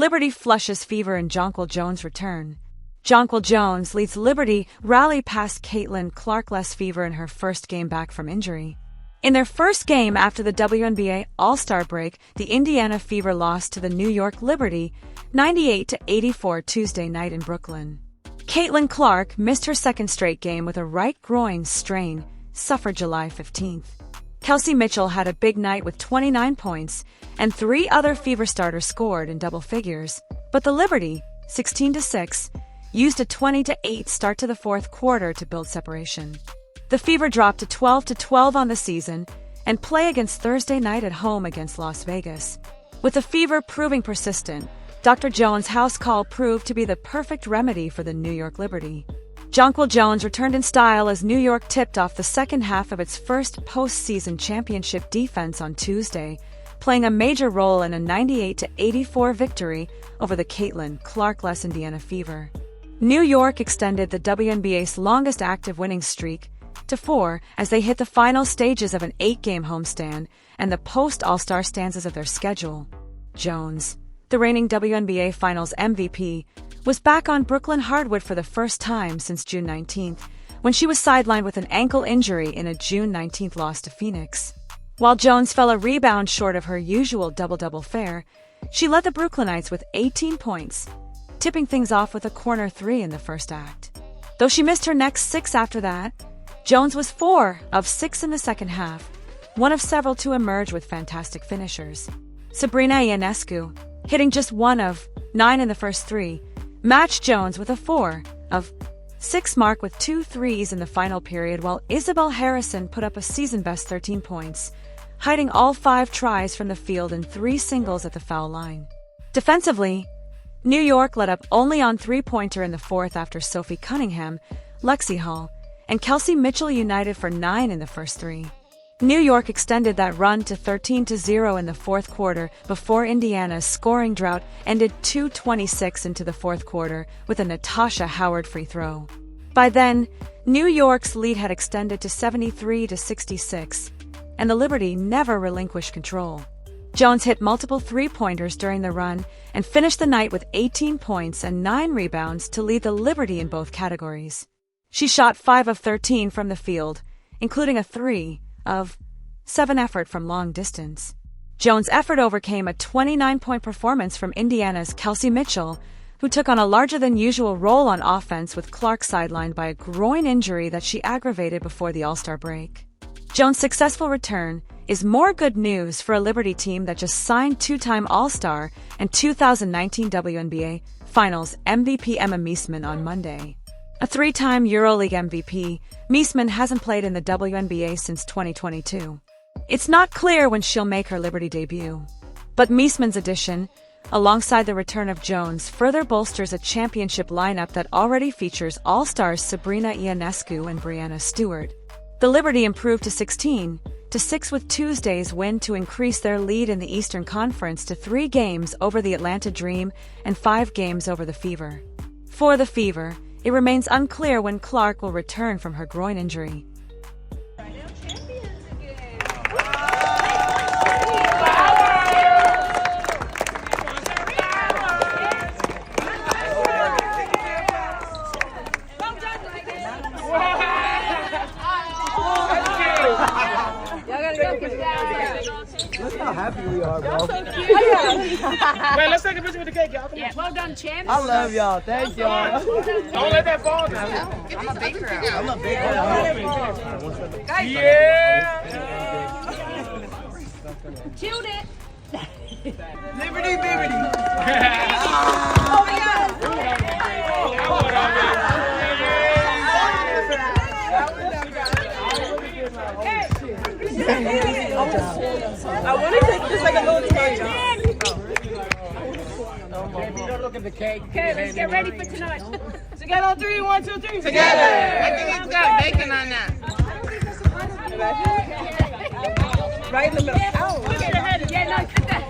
Liberty flushes fever in Jonquel Jones return. Jonquel Jones leads Liberty rally past Caitlin Clark less fever in her first game back from injury. In their first game after the WNBA All-Star break, the Indiana Fever lost to the New York Liberty 98-84 Tuesday night in Brooklyn. Caitlin Clark missed her second straight game with a right groin strain, suffered July 15th. Kelsey Mitchell had a big night with 29 points, and 3 other Fever starters scored in double figures. But the Liberty, 16-6, used a 20-8 start to the fourth quarter to build separation. The Fever dropped to 12-12 on the season and play against Thursday night at home against Las Vegas. With the Fever proving persistent, Dr. Jones' house call proved to be the perfect remedy for the New York Liberty. Jonquel Jones returned in style as New York tipped off the second half of its first postseason championship defense on Tuesday, playing a major role in a 98-84 victory over the Caitlin Clark-less Indiana Fever. New York extended the WNBA's longest active winning streak to 4 as they hit the final stages of an 8-game homestand and the post-All-Star stanzas of their schedule. Jones, the reigning WNBA Finals MVP, was back on Brooklyn hardwood for the first time since June 19th, when she was sidelined with an ankle injury in a June 19th loss to Phoenix. While Jones fell a rebound short of her usual double-double fare, she led the Brooklynites with 18 points, tipping things off with a corner 3 in the first act. Though she missed her next 6 after that, Jones was 4 of 6 in the second half, one of several to emerge with fantastic finishers. Sabrina Ionescu, hitting just 1 of 9 in the first 3, matched Jones with a 4 of 6 mark with 2 threes in the final period, while Isabel Harrison put up a season-best 13 points, hiding all 5 tries from the field and 3 singles at the foul line. Defensively, New York let up only on 3-pointer in the fourth after Sophie Cunningham, Lexi Hall, and Kelsey Mitchell united for 9 in the first 3. New York extended that run to 13-0 in the fourth quarter before Indiana's scoring drought ended 2:26 into the fourth quarter with a Natasha Howard free throw. By then, New York's lead had extended to 73-66, and the Liberty never relinquished control. Jones hit multiple 3-pointers during the run and finished the night with 18 points and 9 rebounds to lead the Liberty in both categories. She shot 5 of 13 from the field, including a 3 of 7 effort from long distance. Jones' effort overcame a 29-point performance from Indiana's Kelsey Mitchell, who took on a larger-than-usual role on offense with Clark sidelined by a groin injury that she aggravated before the All-Star break. Jones' successful return is more good news for a Liberty team that just signed 2-time All-Star and 2019 WNBA Finals MVP Emma Meesman on Monday. A 3-time EuroLeague MVP, Meesman hasn't played in the WNBA since 2022. It's not clear when she'll make her Liberty debut. But Meesman's addition, alongside the return of Jones, further bolsters a championship lineup that already features All-Stars Sabrina Ionescu and Brianna Stewart. The Liberty improved to 16-6 with Tuesday's win to increase their lead in the Eastern Conference to 3 games over the Atlanta Dream and 5 games over the Fever. For the Fever, it remains unclear when Clark will return from her groin injury. Look how happy we are, bro. So cute. Wait, let's take a picture with the cake, y'all. Yeah, well done, champ. I love y'all. Thank y'all. Don't let that fall down. I'm a big girl. I'm a big one. Yeah. Chilled it. Liberty, liberty. Oh my God. I want to take this like a little cake. Don't look at the cake. Okay, let's get ready for tonight. Together on 3, 1, 2, 3. Together. I think it's got bacon on that. Right in the middle. Ow. Look at the head. Yeah, no, cut that.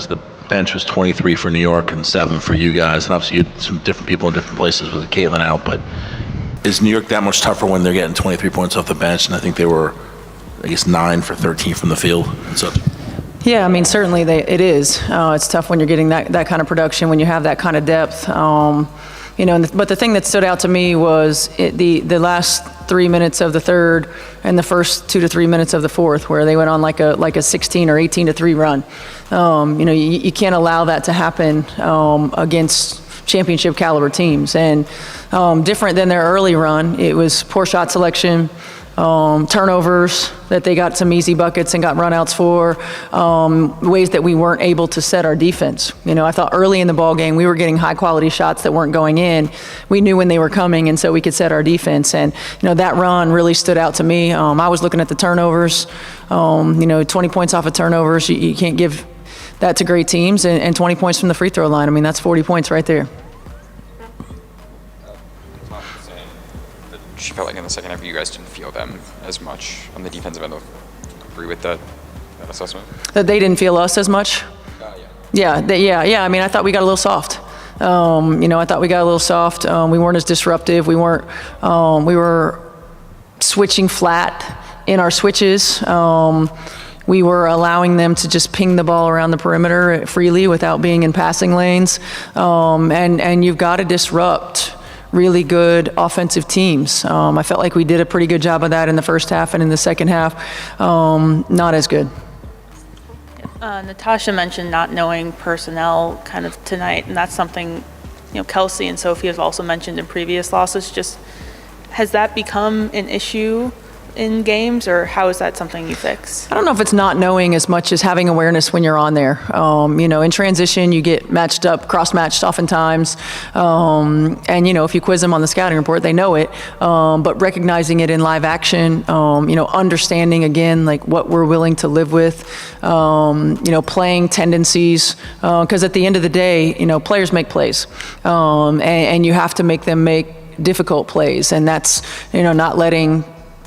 The bench was 23 for New York and 7 for you guys, and obviously you had some different people in different places with Caitlin out, but is New York that much tougher when they're getting 23 points off the bench? And I think they were, I guess, 9 for 13 from the field. So. Yeah, I mean, certainly it is. It's tough when you're getting that kind of production, when you have that kind of depth. But the thing that stood out to me was the last 3 minutes of the third and the first 2 to 3 minutes of the fourth, where they went on like a 16 or 18 to 3 run. You can't allow that to happen against championship caliber teams. And different than their early run, it was poor shot selection, turnovers that they got some easy buckets and got runouts for, ways that we weren't able to set our defense. I thought early in the ball game we were getting high quality shots that weren't going in. We knew when they were coming, and so we could set our defense. And that run really stood out to me. I was looking at the turnovers. 20 points off of turnovers. You can't give that to great teams, and 20 points from the free throw line. I mean, that's 40 points right there. She felt like in the second half you guys didn't feel them as much on the defensive end. Agree with that assessment? That they didn't feel us as much? Yeah. I mean, I thought we got a little soft. We weren't as disruptive. We were switching flat in our switches. We were allowing them to just ping the ball around the perimeter freely without being in passing lanes. And you've got to disrupt really good offensive teams. I felt like we did a pretty good job of that in the first half, and in the second half, not as good. Natasha mentioned not knowing personnel kind of tonight, and that's something, Kelsey and Sophie have also mentioned in previous losses. Just, has that become an issue in games, or how is that something you fix? I don't know if it's not knowing as much as having awareness when you're on there. In transition, you get matched up, cross-matched oftentimes. If you quiz them on the scouting report, they know it. But recognizing it in live action, understanding, again, like what we're willing to live with, playing tendencies. Because at the end of the day, players make plays. And you have to make them make difficult plays. And that's, not letting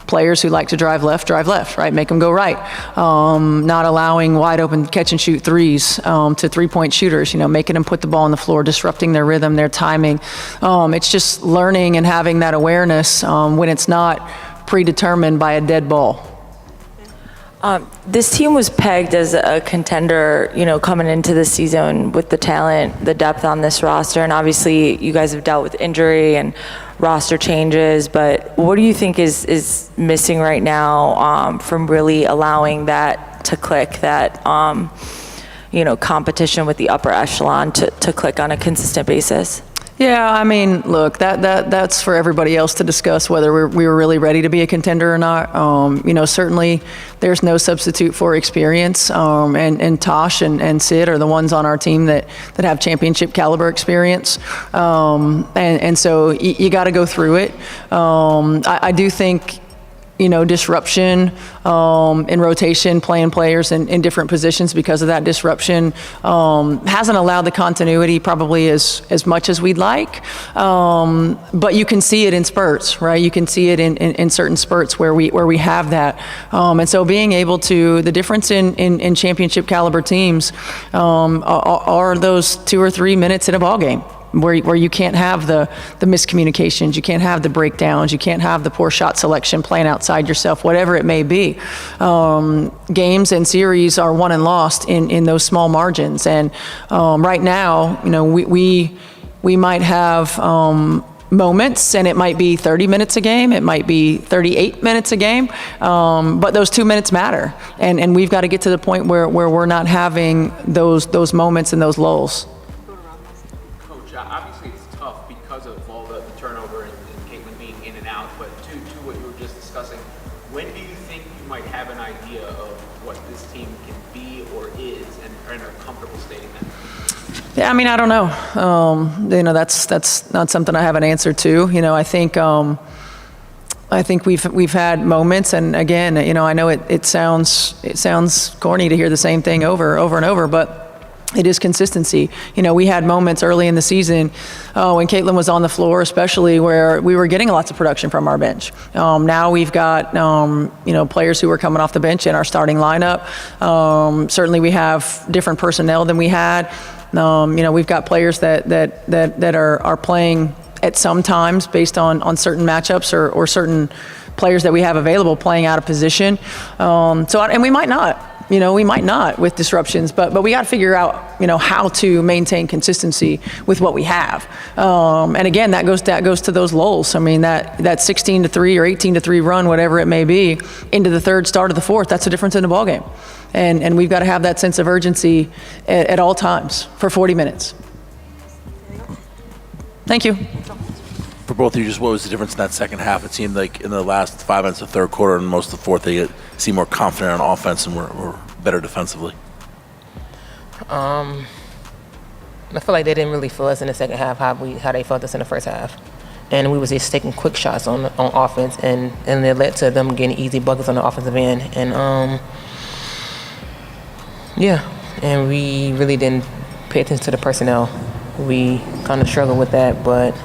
players who like to drive left, right? Make them go right. Not allowing wide open catch and shoot threes to 3-point shooters, making them put the ball on the floor, disrupting their rhythm, their timing. It's just learning and having that awareness when it's not predetermined by a dead ball. This team was pegged as a contender, coming into the season with the talent, the depth on this roster, and obviously you guys have dealt with injury and roster changes, but what do you think is missing right now from really allowing that to click, that competition with the upper echelon to click on a consistent basis? Yeah, I mean, look, that's for everybody else to discuss whether we were really ready to be a contender or not. Certainly there's no substitute for experience, and Tosh and Sid are the ones on our team that have championship caliber experience. And so you got to go through it. I do think, disruption in rotation, playing players in different positions because of that disruption hasn't allowed the continuity probably as much as we'd like. But you can see it in spurts, right? You can see it in certain spurts where we have that. And so being able to, the difference in championship caliber teams are those 2 or 3 minutes in a ball game. Where you can't have the miscommunications, you can't have the breakdowns, you can't have the poor shot selection, playing outside yourself, whatever it may be. Games and series are won and lost in those small margins. And right now, we might have moments, and it might be 30 minutes a game, it might be 38 minutes a game, but those 2 minutes matter. And we've got to get to the point where we're not having those moments and those lulls. Obviously it's tough because of all the turnover and Caitlin being in and out, but to what you were just discussing, when do you think you might have an idea of what this team can be or is and are comfortable stating that? Yeah, I mean, I don't know. That's not something I have an answer to. I think we've had moments, and again, I know it sounds corny to hear the same thing over and over, but it is consistency. You know, we had moments early in the season when Caitlin was on the floor, especially where we were getting lots of production from our bench. Now we've got, you know, players who are coming off the bench in our starting lineup. Certainly we have different personnel than we had. You know, we've got players that are playing at some times based on certain matchups or certain players that we have available playing out of position. And we might not. You know, we might not with disruptions, but we got to figure out, you know, how to maintain consistency with what we have. And again, that goes to those lulls. I mean, that 16-3 or 18-3 run, whatever it may be, into the third, start of the fourth, that's the difference in the ball game. And we've got to have that sense of urgency at all times for 40 minutes. Thank you. For both of you, just what was the difference in that second half? It seemed like in the last 5 minutes of the third quarter and most of the fourth, they seemed more confident on offense and were better defensively. I feel like they didn't really feel us in the second half how they felt us in the first half. And we was just taking quick shots on offense, and it led to them getting easy buckets on the offensive end. And, and we really didn't pay attention to the personnel. We kind of struggled with that, but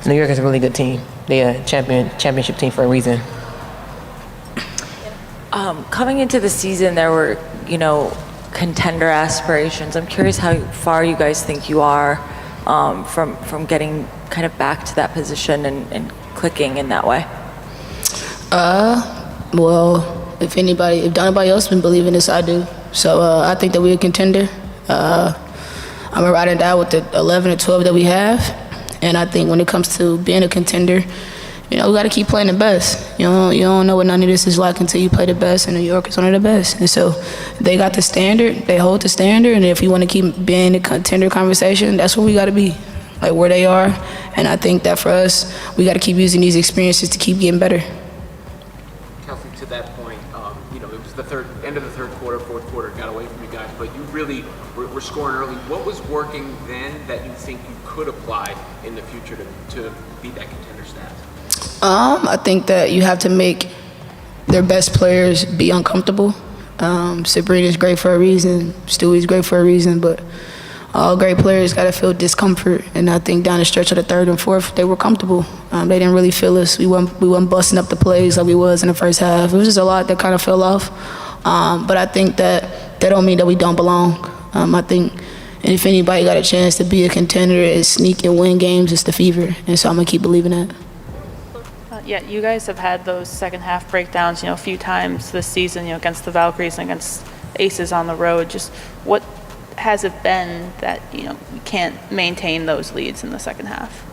New York is a really good team. They're a championship team for a reason. Coming into the season, there were, you know, contender aspirations. I'm curious how far you guys think you are from getting kind of back to that position and clicking in that way. Well, if nobody else been believing this, I do. So I think that we're a contender. I'm gonna ride and die with the 11 or 12 that we have. And I think when it comes to being a contender, you know, we got to keep playing the best. You don't know what none of this is like until you play the best, and New York is one of the best. And so they got the standard, they hold the standard, and if you want to keep being in the contender conversation, that's where we got to be, like where they are. And I think that for us, we got to keep using these experiences to keep getting better. Kelsey, to that point, you know, it was the end of the third quarter, fourth quarter got away from you guys, but you really were scoring early. What was working then that you think you could apply in the future to beat that contender status? I think that you have to make their best players be uncomfortable. Sabrina's great for a reason, Stewie's great for a reason, but all great players got to feel discomfort. And I think down the stretch of the third and fourth, they were comfortable. They didn't really feel us. We weren't busting up the plays like we was in the first half. It was just a lot that kind of fell off. But I think that don't mean that we don't belong. I think, and if anybody got a chance to be a contender and sneak and win games, it's the Fever. And so I'm going to keep believing that. Yeah, you guys have had those second half breakdowns, you know, a few times this season, you know, against the Valkyries and against Aces on the road. Just what has it been that, you know, you can't maintain those leads in the second half?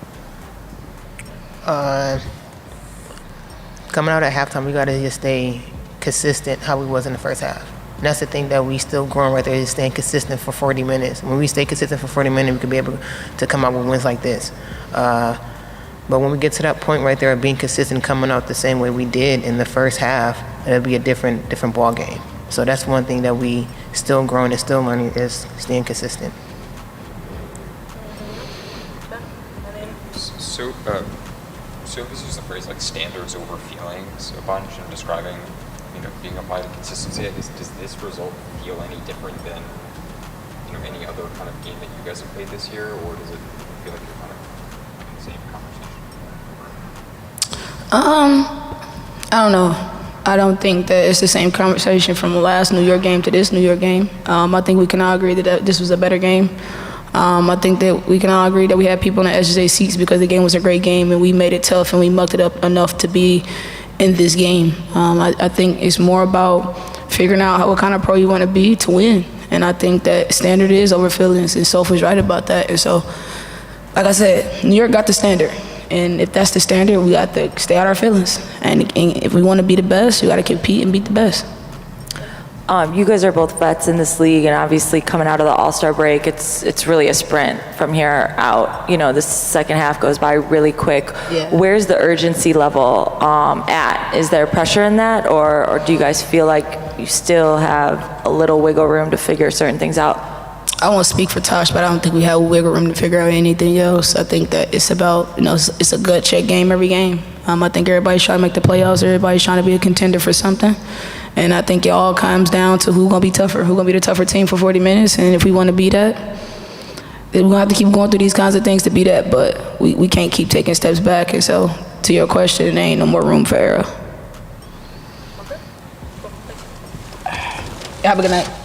Coming out at halftime, we got to just stay consistent how we was in the first half. And that's the thing that we still growing right there, is staying consistent for 40 minutes. When we stay consistent for 40 minutes, we could be able to come out with wins like this. But when we get to that point right there of being consistent, coming out the same way we did in the first half, it'll be a different ball game. So that's one thing that we still growing and still learning, is staying consistent. So this is the phrase like standards over feelings a bunch and describing, you know, being applied to consistency. I guess, does this result feel any different than, you know, any other kind of game that you guys have played this year, or does it feel like you're kind of in the same conversation? I don't know. I don't think that it's the same conversation from the last New York game to this New York game. I think we can all agree that this was a better game. I think that we can all agree that we had people in the edge of their seats because the game was a great game and we made it tough and we mucked it up enough to be in this game. I think it's more about figuring out what kind of pro you want to be to win. And I think that standard is over feelings, and Sofa's right about that. And so, like I said, New York got the standard. And if that's the standard, we got to stay out our feelings. And if we want to be the best, we got to compete and beat the best. You guys are both vets in this league, and obviously coming out of the All-Star break, it's really a sprint from here out. You know, the second half goes by really quick. Yeah. Where's the urgency level at? Is there pressure in that, or do you guys feel like you still have a little wiggle room to figure certain things out? I won't speak for Tosh, but I don't think we have wiggle room to figure out anything else. I think that it's about, it's a gut check game every game. I think everybody's trying to make the playoffs. Everybody's trying to be a contender for something. And I think it all comes down to who's going to be tougher, who's going to be the tougher team for 40 minutes. And if we want to be that, then we're going to have to keep going through these kinds of things to be that. But we can't keep taking steps back. And so, to your question, there ain't no more room for error. Have a good night.